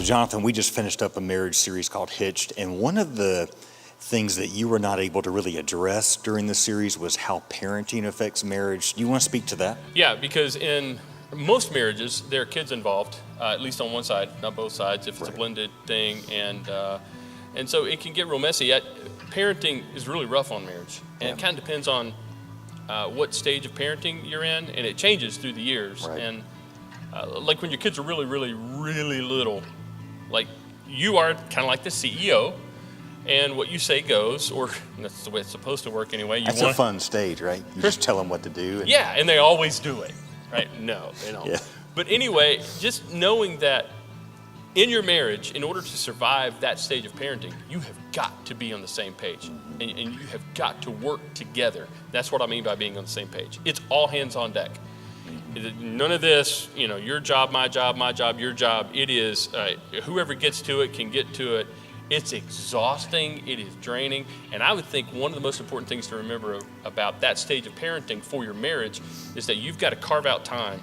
Jonathan, we just finished up a marriage series called Hitched, and one of the things that you were not able to really address during the series was how parenting affects marriage. Do you want to speak to that? Yeah, because in most marriages, there are kids involved, at least on one side, not both sides, if it's a blended thing, and so it can get real messy. Parenting is really rough on marriage, and it kind of depends on what stage of parenting you're in, and it changes through the years. Right. And like when your kids are really, really, really little, like you are kind of like the CEO, and what you say goes, or that's the way it's supposed to work anyway. That's a fun stage, right? You just tell them what to do. Yeah, and they always do it, right? No, they don't. Yeah. But anyway, just knowing that in your marriage, in order to survive that stage of parenting, you have got to be on the same page, and you have got to work together. That's what I mean by being on the same page. It's all hands on deck. None of this, your job, my job, your job. It is whoever gets to it can get to it. It's exhausting, it is draining, and I would think one of the most important things to remember about that stage of parenting for your marriage is that you've got to carve out time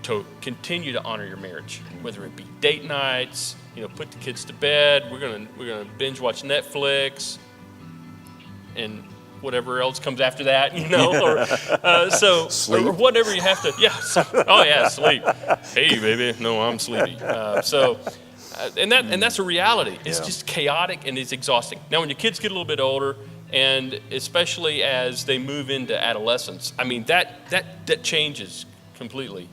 to continue to honor your marriage, whether it be date nights, put the kids to bed, we're gonna binge watch Netflix, and whatever else comes after that, or sleep. Or whatever you have to, sleep. Hey, baby, no, I'm sleepy. And that's a reality. It's just chaotic and it's exhausting. Now, when your kids get a little bit older, and especially as they move into adolescence, I mean that changes completely.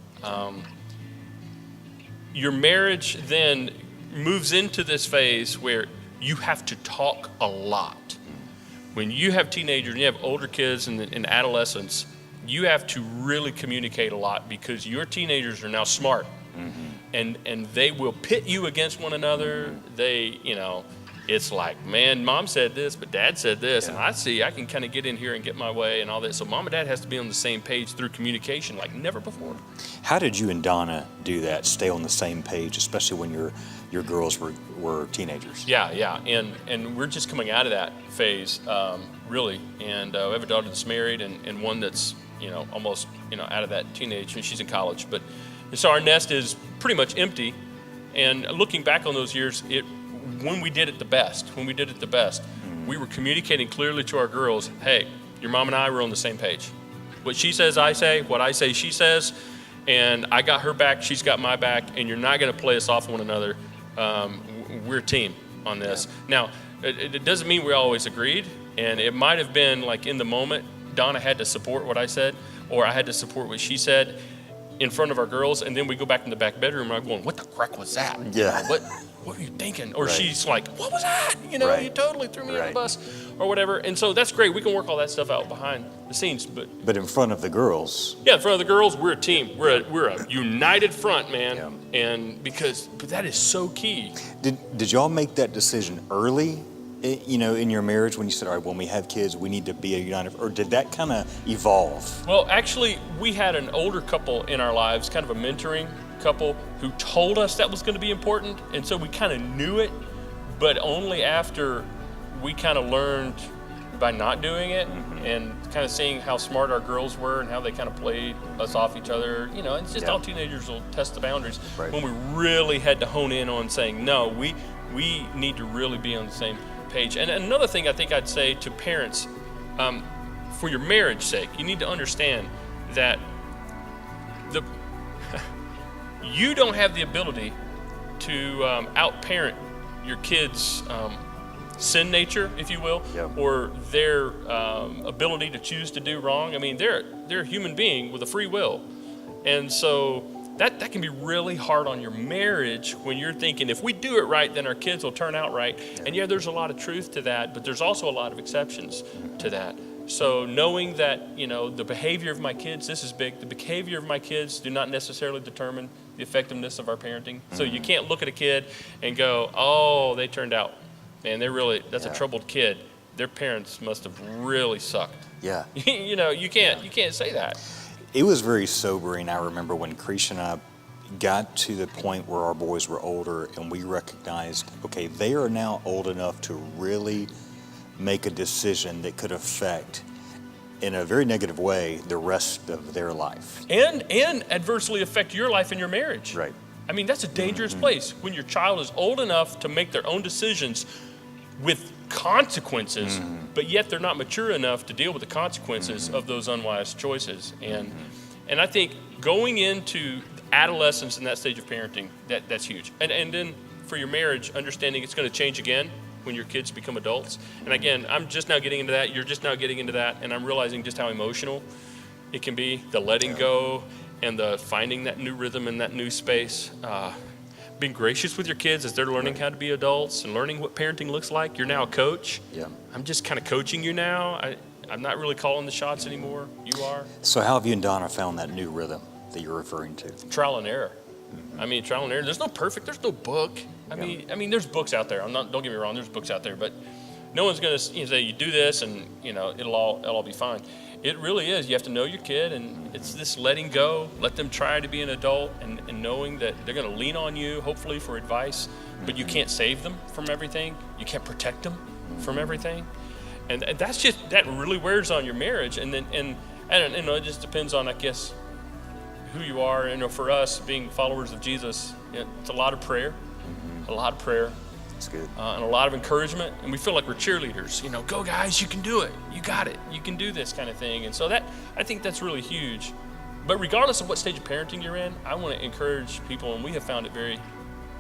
Your marriage then moves into this phase where you have to talk a lot. When you have teenagers and you have older kids in adolescence, you have to really communicate a lot because your teenagers are now smart. Mm-hmm. And they will pit you against one another. They, it's like, man, mom said this, but dad said this, and I can kind of get in here and get my way and all that. So mom and dad has to be on the same page through communication like never before. How did you and Donna do that, stay on the same page, especially when your girls were teenagers? Yeah, and we're just coming out of that phase, really. And we have a daughter that's married and one that's, almost, out of that teenage, and she's in college. But so our nest is pretty much empty. And looking back on those years, when we did it the best, we were communicating clearly to our girls, hey, your mom and I were on the same page. What she says, I say. What I say, she says. And I got her back, she's got my back, and you're not going to play us off one another. We're a team on this. Now, it doesn't mean we always agreed, and it might have been like in the moment, Donna had to support what I said, or I had to support what she said in front of our girls, and then we go back in the back bedroom, and I'm going, what the crap was that? Yeah. What were you thinking? Or Right. She's like, what was that? You Right. totally threw me on the Right. bus, or whatever. And so that's great. We can work all that stuff out behind the scenes, but But in front of the girls, yeah, in front of the girls, we're a team. We're a united front, man. Yeah. And but that is so key. did y'all make that decision early, in your marriage when you said, all right, when we have kids, we need to be a united, or did that kind of evolve? Well, actually, we had an older couple in our lives, kind of a mentoring couple, who told us that was going to be important, and so we kind of knew it, but only after we kind of learned by not doing it, and kind of seeing how smart our girls were and how they kind of played us off each other. It's just all teenagers will test the boundaries. Right. When we really had to hone in on saying, no, we need to really be on the same page. And another thing I think I'd say to parents, for your marriage sake, you need to understand that you don't have the ability to out-parent your kids' sin nature, if you will, Yep. or their ability to choose to do wrong. I mean, they're a human being with a free will. And so that can be really hard on your marriage when you're thinking, if we do it right, then our kids will turn out right. And there's a lot of truth to that, but there's also a lot of exceptions to that. So knowing that, the behavior of my kids, this is big, the behavior of my kids do not necessarily determine the effectiveness of our parenting. So you can't look at a kid and go, oh, they turned out, man, that's a troubled kid. Their parents must have really sucked. Yeah. You can't say that. It was very sobering. I remember when Krisha and I got to the point where our boys were older and we recognized, okay, they are now old enough to really make a decision that could affect, in a very negative way, the rest of their life. And adversely affect your life and your marriage. Right. I mean, that's a dangerous place when your child is old enough to make their own decisions with consequences, but yet they're not mature enough to deal with the consequences of those unwise choices. And I think going into adolescence and that stage of parenting, that's huge. And then for your marriage, understanding it's going to change again when your kids become adults. And again, I'm just now getting into that. You're just now getting into that. And I'm realizing just how emotional it can be, the letting go and the finding that new rhythm in that new space. Being gracious with your kids as they're learning how to be adults and learning what parenting looks like. You're now a coach. Yeah. I'm just kind of coaching you now. I'm not really calling the shots anymore. You are. So how have you and Donna found that new rhythm that you're referring to? Trial and error. I mean, trial and error. There's no perfect. There's no book. I mean, there's books out there. Don't get me wrong. There's books out there, but no one's going to say you do this and it'll all be fine. It really is. You have to know your kid, and it's this letting go. Let them try to be an adult, and knowing that they're going to lean on you, hopefully, for advice. But you can't save them from everything. You can't protect them from everything, and that really wears on your marriage. And then I don't know. It just depends on, I guess, who you are. For us, being followers of Jesus, it's a lot of prayer, That's good. and a lot of encouragement. And we feel like we're cheerleaders. Go guys, you can do it. You got it. You can do this kind of thing. And so I think that's really huge. But regardless of what stage of parenting you're in, I want to encourage people, and we have found it very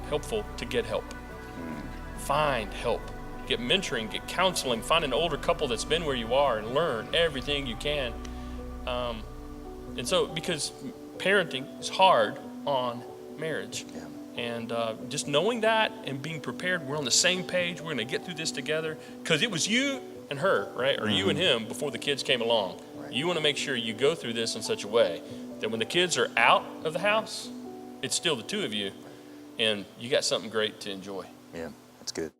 helpful to get help. Find help. Get mentoring, get counseling, find an older couple that's been where you are and learn everything you can. And so, because parenting is hard on marriage. Yeah. And just knowing that and being prepared, we're on the same page, we're going to get through this together. Because it was you and her, right? Or you and him before the kids came along. Right. You want to make sure you go through this in such a way that when the kids are out of the house, it's still the two of you, and you got something great to enjoy. Yeah, that's good.